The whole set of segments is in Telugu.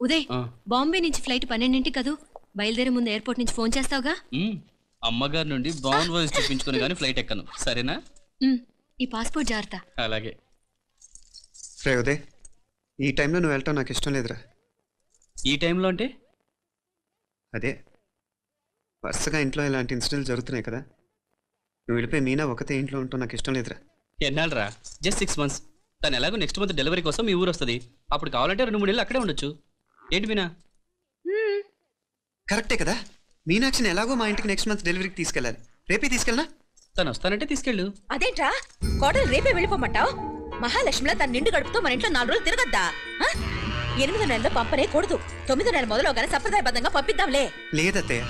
ఉదయ్, బాంబే నుంచి ఫ్లైట్ 12ంటికి కదూ. బయలుదేరే ముందు ఎయిర్పోర్ట్ నుంచి ఫోన్ చేస్తావుగా? అమ్మగారి నుండి బాండ్ వాయిస్ చూపించుకుని కానీ ఫ్లైట్ ఎక్కను, సరేనా? ఈ పాస్పోర్ట్ జాగ్రత్త. అలాగే. రే ఉదయ్, ఈ టైంలో నువ్వు వెళ్ళటం నాకు ఇష్టం లేదురా. ఈ టైంలో అంటే? అదే వరుసగా ఇంట్లో ఇలాంటి ఇన్సిడెంట్లు జరుగుతున్నాయి కదా, నువ్వు వెళ్ళిపోయి మీనా ఒకతే ఇంట్లో ఉంటావు నాకు ఇష్టం లేదురా. ఎన్నాళ్ళరా? Just 6 months. తను ఎలాగో నెక్స్ట్ మంత్ డెలివరీ కోసం మీ ఊరు వస్తుంది. అప్పుడు కావాలంటే 2-3 నెలలు అక్కడే ఉండొచ్చు. ఏంటి మీనా? కరెక్టే కదా, మీనాక్షిని ఎలాగో మా ఇంటికి నెక్స్ట్ మంత్ డెలివరీకి తీసుకెళ్ళాలి. రేపే తీసుకెళ్ళనా? తను వస్తానంటే తీసుకెళ్ళు. అదేంట్రా కోడలు రేపే వెళ్ళిపోమంటావు? మహాలక్ష్మిలా తన నిండు గడుపుతో మన ఇంట్లో 4 రోజులు తిరగద్దా? 8వ నెలలో పంపనే కూడదు. 9వ నెల మొదలుగానే సంప్రదాయబద్ధంగా పంపిద్దాంలే. లేదత్తయ్య,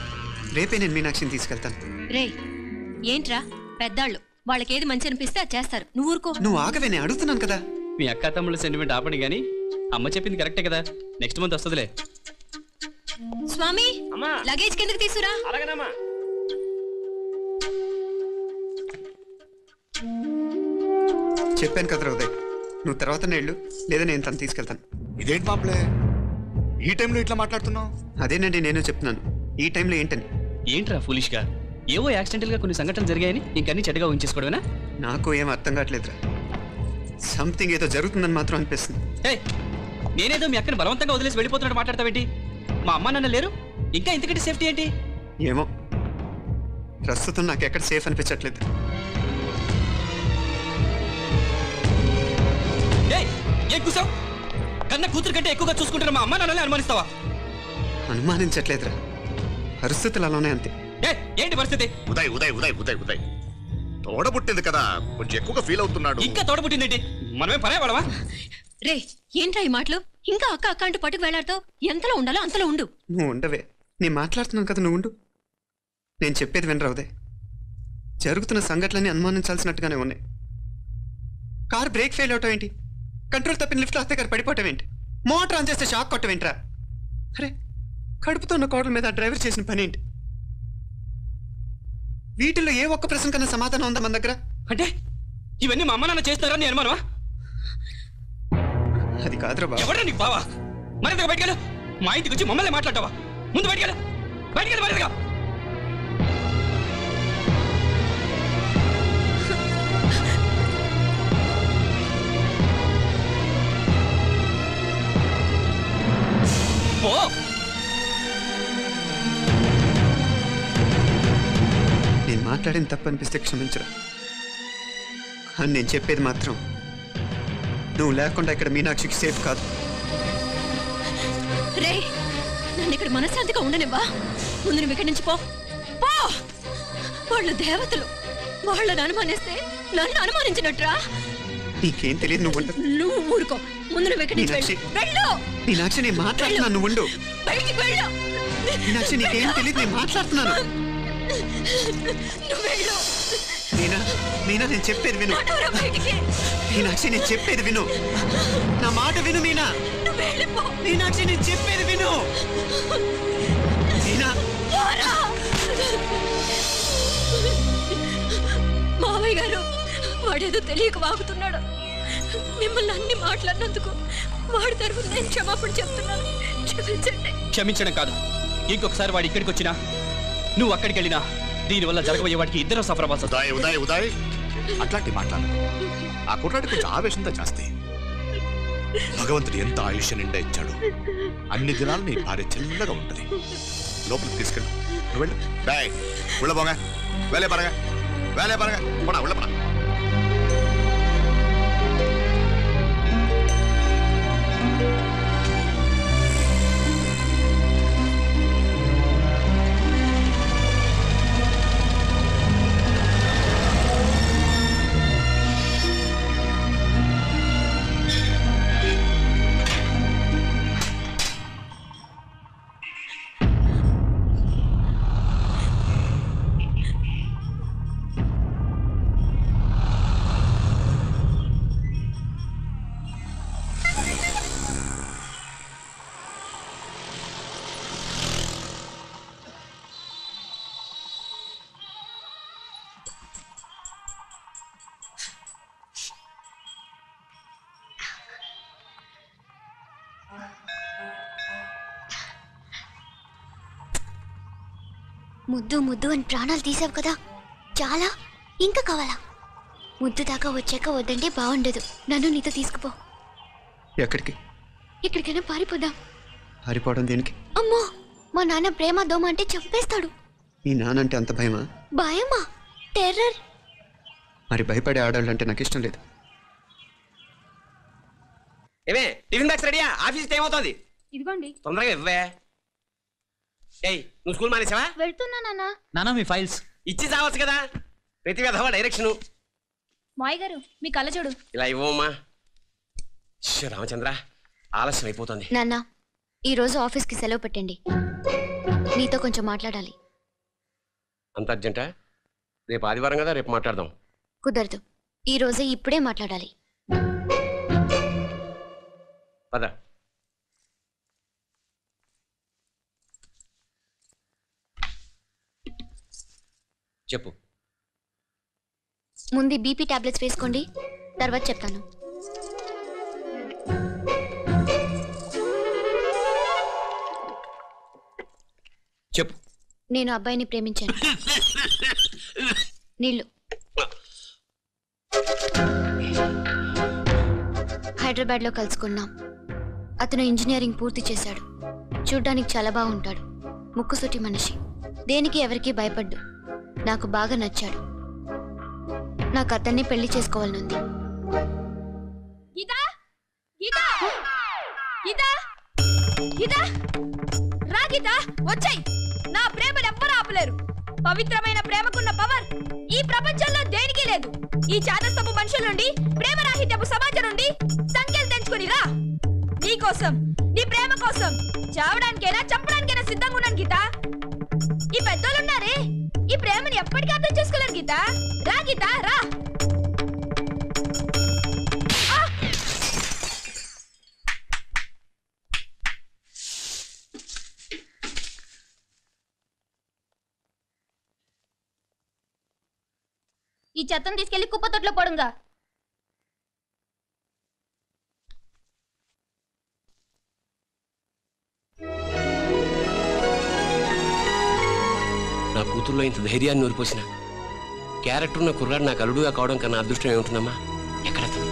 రేపే నేను మీనాక్షిని తీసుకెళ్తాను. రే ఏంట్రా పెద్దాళ్ళు, వాళ్ళకేది మంచి అనిపిస్తే అది చేస్తారు. నువ్వు ఊరుకో. నువ్వు ఆగవే, నేను అడుగుతున్నాను కదా. మీ అక్క తమ్ముళ్ళ సెంటిమెంట్ ఆపండి కానీ అమ్మ చెప్పింది కరెక్టే కదా, నెక్స్ట్ మంత్ వస్తుందిలే. స్వామి, లగేజ్ కిందకి తీసుకురా. చెప్పాను కదరా ఉదయ్, నువ్వు తర్వాత నేళ్ళు లేదా నేను తను తీసుకెళ్తాను. ఇదేంటి మాప్లే ఈ టైంలో ఇట్లా మాట్లాడుతున్నావు? అదేనండి నేను చెప్తున్నాను, ఈ టైంలో ఏంటని. ఏంట్రా ఫులిష్ గా? ఏవో యాక్సిడెంటల్ గా కొన్ని సంఘటనలు జరిగాయని ఇంకన్నీ చెడ్డగా ఉంచేసుకోవడమేనా? నాకు ఏం అర్థం కావట్లేదురా, సంథింగ్ ఏదో జరుగుతుందని మాత్రం అనిపిస్తుంది. నేనేదో మీ అక్కని బలవంతంగా వదిలేసి వెళ్ళిపోతున్నట్టు మాట్లాడతావేంటి? మా అమ్మ నాన్న లేరు, ఇంకా ఇంతకంటే సేఫ్టీ ఏంటి? ఏమో, ప్రస్తుతం నాకు ఎక్కడ సేఫ్ అనిపించట్లేదు. ఏం కూసావు? కన్న కూతురు కంటే ఎక్కువగా చూసుకుంటారు మా అమ్మ నాన్నలే అనుమానిస్తావా? అనుమానించట్లేదురా, పరిస్థితులు అలానే అంతే. ఏంటి పరిస్థితి? ఉదయ్ ఉదయ్ ఉదయ్ ఉదయ్ ఉదయ్ తోడబుట్టింది కదా, కొంచెం ఎక్కువగా ఫీల్ అవుతున్నాడు. ఇంకా తోడబుట్టిందేంటి? మనమే పనేవాళ్ళవా? రే ఏంట్రా ఈ మాటలు? ఇంకా అక్క అక్క అంటూ పట్టుకు వెళ్లాడుతావు. ఎంతలో ఉండాలో అంతలో ఉండు. నువ్వు ఉండవే, నేను మాట్లాడుతున్నాను కదా, నువ్వు ఉండు. నేను చెప్పేది వినరా ఉదయ్, జరుగుతున్న సంఘటనలన్నీ అనుమానించాల్సినట్టుగానే ఉన్నాయి. కారు బ్రేక్ ఫెయిల్ అవటం ఏంటి, కంట్రోల్ తప్పిన లిఫ్ట్లో అత్తే గారు పడిపోవటం ఏంటి, మోటార్ ఆన్ చేస్తే షాక్ కొట్టం ఏంట్రా? అరే కడుపుతో ఉన్న కోడల మీద డ్రైవర్ చేసిన పని ఏంటి? వీటిల్లో ఏ ఒక్క ప్రశ్న కన్నా సమాధానం ఉందా మన దగ్గర? అంటే ఇవన్నీ మా అమ్మ నాన్న చేస్తారని నేను అనుమానమా? అది కాదురా బాబు. ఎవరా నీకు బావా? మరింతగా బయటకెళ్ళు. మా ఇంటికి వచ్చి మమ్మల్ని మాట్లాడతావా? ముందు బయటకెళ్ళు, బయటకెళ్ళు మరింతగా. నేను మాట్లాడిన తప్పు అనిపిస్తే క్షమించరా, కానీ నేను చెప్పేది మాత్రం నువ్వు లేకుండా ఇక్కడ మీనాక్షికి సేఫ్ కాదు. రే నన్ను ఇక్కడ మనశ్శాంతిగా ఉండనివ్వా. ముందు నువ్వు ఇక్కడి నుంచి పో. వాళ్ళు దేవతలు, వాళ్ళని అనుమానిస్తే నన్ను అనుమానించినట్రా. నీకేం తెలియదు, నువ్వు ఊరుకో. ముందు నువ్వు ఇక్కడి నుంచి వెళ్ళు. మీనాక్షి నేను మాట్లాడుతున్నాను, నువ్వు ఉండు. బయటికి వెళ్ళు. మీనాక్షి నీకేం తెలియదు, నేను మాట్లాడుతున్నాను. నువ్వు వెళ్ళు. మీనా మీనా నేను చెప్పేది విను. మీనాక్షి నేను చెప్పేది విను, నా మాట విను. మీనా మీనాక్షి నేను చెప్పేది విను. మీనా మావయ్య గారు, వాడేదో తెలియక వాగుతున్నాడు. మిమ్మల్ని అన్ని మాట్లాడినందుకు వాడి తరఫున నేను క్షమాపణ చెప్తున్నాను. క్షమించండి. క్షమించడం కాదు, ఇంకొకసారి వాడు ఇక్కడికి వచ్చినా నువ్వు అక్కడికి వెళ్ళినా దీనివల్ల జరగబోయే వాడికి ఇద్దరు సఫర్ అవ్వాల్సి. ఉదయ్ ఉదయ్ ఉదయ్ అట్లాంటి మాట్లాడు. ఆ కుట్రాడి కొంచెం ఆవేశంతో చేస్తే భగవంతుడు ఎంత ఆయుష్య నిండా ఇచ్చాడు. అన్ని దినాలు నీ భార్య చల్లగా ఉంటుంది. లోపలికి తీసుకెళ్ళు, నువ్వు వెళ్ళు. డాయ్ ఉళ్ళ పోగా వేలే పరగా వేలే పరగా పోనా ఉళ్ళ పడా. ముద్దు ముద్దు అని ప్రాణాలు తీసావు కదా, చాలా ఇంకా కావాలా? ముద్దు దాకా వచ్చాక వద్దంటే బాగుండదు. నన్ను నీతో తీసుకుపో. ఎక్కడికి? ఎక్కడికైనా పారిపోదాం. పారిపోవడం దేనికి? అమ్మో, మా నాన్న ప్రేమ దోమ అంటే చంపేస్తాడు. మీ నానంటే అంత భయమా? భయమా? టెర్రర్. మరి భయపడే ఆడవాళ్ళు అంటే నాకు ఇష్టం లేదు. ఏమే టిఫిన్ బ్యాగ్స్ రెడీయా? ఆఫీస్కి ఏమవుతుంది? ఇదిగోండి. తొందరగా ఇవ్వే. ఏయ్ నువ్వు స్కూల్ మానేసావా? వెళ్తున్నా నాన్న. నానా మీ ఫైల్స్ ఇచ్చి చావచ్చు కదా. ప్రతి విధవా డైరెక్షను. మాయ్ గారు మీ కళ్ళ చూడు. ఇలా ఇవ్వమ్మా. రామచంద్ర ఆలస్యం అయిపోతుంది. నాన్న, ఈరోజు ఆఫీస్కి సెలవు పెట్టండి. నీతో కొంచెం మాట్లాడాలి. అంత అర్జెంటా? రేపు ఆదివారం కదా, రేపు మాట్లాడదాం. కుదరదు, ఈ రోజే ఇప్పుడే మాట్లాడాలి. పద. చెప్పు. ముందు బీపీ టాబ్లెట్స్ వేసుకోండి, తర్వాత చెప్తాను. చెప్పు. నేను అబ్బాయిని ప్రేమించాను. నీళ్ళు. హైదరాబాద్లో కలుసుకున్నాం. అతను ఇంజనీరింగ్ పూర్తి చేశాడు. చూడ్డానికి చాలా బాగుంటాడు. ముక్కుసూటి మనిషి. దేనికి ఎవరికీ భయపడ్డు. నాకు బాగా నచ్చాడు. నాకు అతన్ని పెళ్లి చేసుకోవాలనుంది. గీతా గీతా గీతా గీతా రా గీతా, వచ్చాయి. నా ప్రేమను ఎవ్వరూ ఆపలేరు. పవిత్రమైన ప్రేమకున్న పవర్ ఈ ప్రపంచంలో దేనికి లేదు. ఈ చాదస్తపు మనుషుల నుండి, ప్రేమరాహిత్యపు సమాజం నుండి సంఖ్యలు తెంచుకుని రా. నీ కోసం, నీ ప్రేమ కోసం చావడానికైనా చంపడానికైనా సిద్ధంగా ఉన్నాను గీతా. ఈ పెద్దోళ్ళున్నారే, ఈ ప్రేమని ఎప్పటికీ అర్థం చేసుకోలేరు గీతా. రా గీతా రా. ఈ చెత్తను తీసుకెళ్లి కుప్ప తొట్లో పడుంగా. నా కూతుర్లో ఇంత ధైర్యాన్ని నూరిపోసిన క్యారెక్టర్ ఉన్న కుర్రాడు నాకు అల్లుడుగా కావడం కన్నా అదృష్టం ఏముంటుందమ్మా? ఎక్కడ అతను?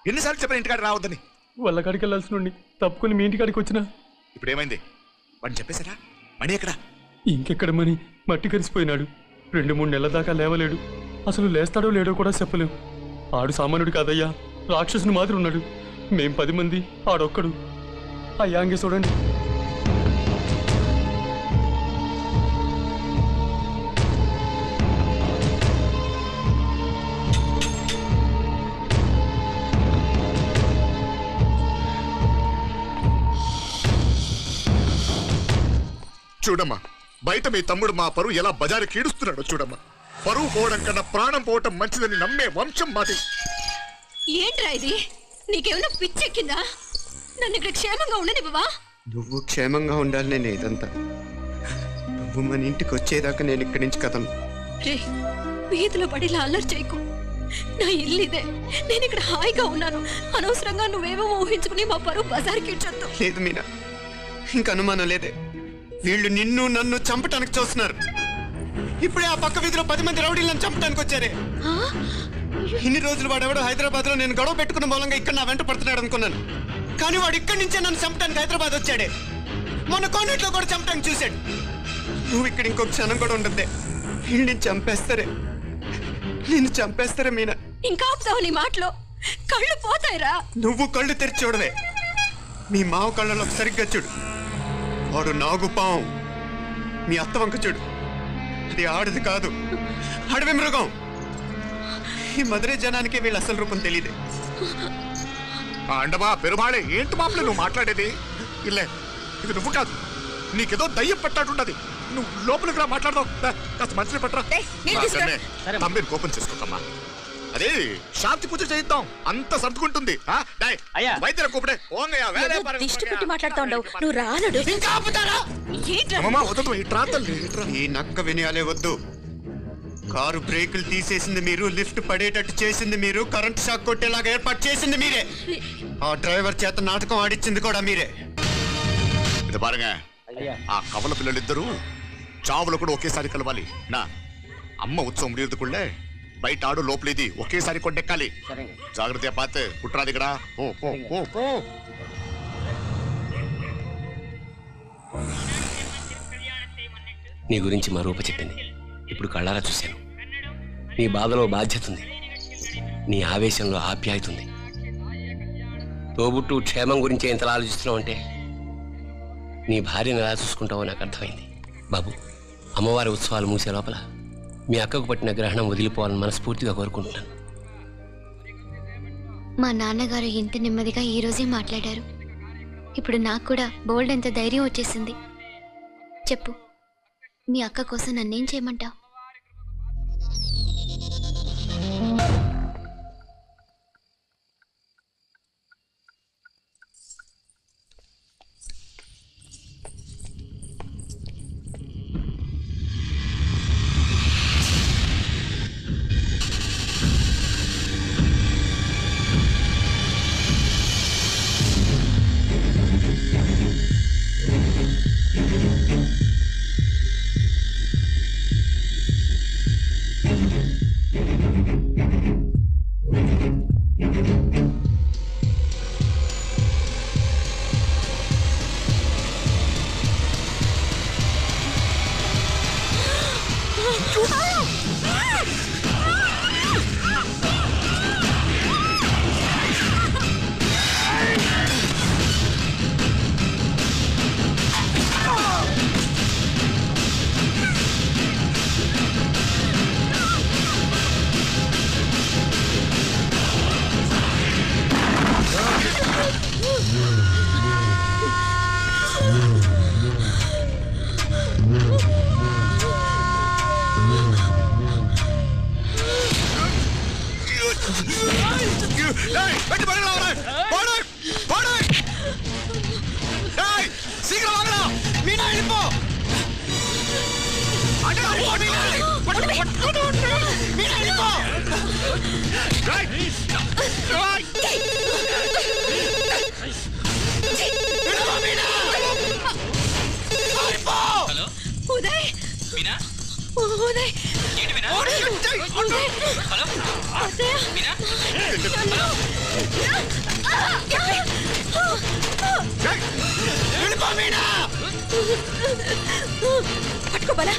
ఎన్నిసార్లు చెప్పిన ఇంటికాడ రావద్దని? వాళ్ళ కాడికి వెళ్ళాల్సిన తప్పుకుని మీ ఇంటికాడికి వచ్చినా ఇప్పుడు ఏమైంది? వాడిని చెప్పేశారా? మణి ఎక్కడ? ఇంకెక్కడ మని మట్టి కరిసిపోయినాడు. 2-3 నెలల దాకా లేవలేడు. అసలు లేస్తాడో లేడో కూడా చెప్పలేం. ఆడు సామాన్యుడు కాదయ్యా, రాక్షసుని మాదిరి ఉన్నాడు. మేం 10 మంది, ఆడొక్కడు. అయ్యా అంగే చూడండి. చూడమ్మా, బయట మీ తమ్ముడు మా పరువు ఎలా బజారు కీడుస్తున్నాడో చూడమ్మా. పరువు పోవడం కన్నా ప్రాణం పోవటం మంచిదని నమ్మే వంశం మాది. ఏంట్రా ఇది? నీకేమైనా పిచ్చెక్కిందా? నన్ను ఇక్కడ క్షేమంగా ఉండనివ్వవా? నువ్వు క్షేమంగా ఉండాలి. నేను ఇదంతా నువ్వు మన ఇంటికి వచ్చేదాకా నేను ఇక్కడి నుంచి కదలను. రే, వీధిలో పడిలా అల్లరి చేయకు. నా ఇల్లు ఇదే, నేను ఇక్కడ హాయిగా ఉన్నాను. అనవసరంగా నువ్వేమో ఊహించుకుని మా పరువు బజార్కి ఇచ్చొద్దు. లేదు మీనా, ఇంక అనుమానం లేదే. వీళ్ళు నిన్ను నన్ను చంపటానికి చూస్తున్నారు. ఇప్పుడే ఆ పక్క వీధిలో 10 మంది రౌడీలను చంపడానికి వచ్చారే. ఇన్ని రోజులు వాడెవడో హైదరాబాద్ లో నేను గొడవ పెట్టుకున్న మూలంగా ఇక్కడ నా వెంట పడుతున్నాడు అనుకున్నాను. కానీ వాడు ఇక్కడి నుంచే నన్ను చంపడానికి హైదరాబాద్ వచ్చాడే. మొన్న కోనేట్లో కూడా చంపడానికి చూశాడు. నువ్వు ఇక్కడ ఇంకొక క్షణం కూడా ఉండద్దే. వీళ్ళని చంపేస్తారే, నేను చంపేస్తారే మీనా. ఇంకా ఆపుతావు నీ మాటలో? కళ్ళు పోతాయిరా. నువ్వు కళ్ళు తెరిచి చూడవే. మీ మావ కళ్ళలో సరిగ్గా చూడు. వాడు నాగుపాం. మీ అత్త వంక చూడు, అది ఆడది కాదు, అడవి మృగం. ఈ మధురై జనానికి వీళ్ళ అసలు రూపం తెలియదే. అండమా పెరుమాళే, ఏంటి మాపలే నువ్వు మాట్లాడేది? ఇల్లే, ఇది నువ్వు కాదు, నీకేదో దయ్యం పట్టాడుంటది. నువ్వు లోపలికి రా, మాట్లాడదాం. కాస్త మంచిని పట్టరా. తమ్మిని కోపం చేసుకోకమ్మా. అదే శాంతి పూజ చేయిద్దాం, అంత సర్దుకుంటుంది. వైద్యుల కూపడే దిష్టి పెట్టి మాట్లాడుతా ఉండవు. నువ్వు రానడు. ఈ నక్క వినయాలే వద్దు. కారు బ్రేకులు తీసేసింది మీరు, లిఫ్ట్ పడేటట్టు చేసింది మీరు, కరెంట్ షాక్ కొట్టేలాగా ఏర్పాటు చేసింది మీరే. ఆ డ్రైవర్ చేత నాటకం ఆడిచ్చింది కూడా మీరే. ఇది బారుగా ఆ కవల పిల్లలిద్దరూ చావులు కూడా ఒకేసారి కలవాలి. నా అమ్మ ఉత్సవం ముడియదుకుళ్ళే బయట ఆడు లోపలిది ఒకేసారి కొట్టెక్కాలి. జాగ్రత్త పాత్ కుట్రా దిగడా. నీ గురించి మా రూప చెప్పింది, ఇప్పుడు కళ్ళారా చూశాను. నీ బాధలో బాధ్యత ఉంది, నీ ఆవేశంలో ఆప్యాయత ఉంది. తోబుట్టు క్షేమం గురించి ఎంతలా ఆలోచిస్తున్నావు అంటే నీ భార్యను ఎలా చూసుకుంటావో నాకు అర్థమైంది. బాబు, అమ్మవారి ఉత్సవాలు మూసే లోపల మీ అక్కకు పట్టిన గ్రహణం వదిలిపోవాలని మనస్ఫూర్తిగా కోరుకుంటున్నాను. మా నాన్నగారు ఇంత నెమ్మదిగా ఈ రోజే మాట్లాడారు. ఇప్పుడు నాకు కూడా బోల్డ్ ఎంత ధైర్యం వచ్చేసింది. చెప్పు, మీ అక్క కోసం నన్నేం చేయమంటావు? పట్టుకో బలా.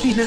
మీనా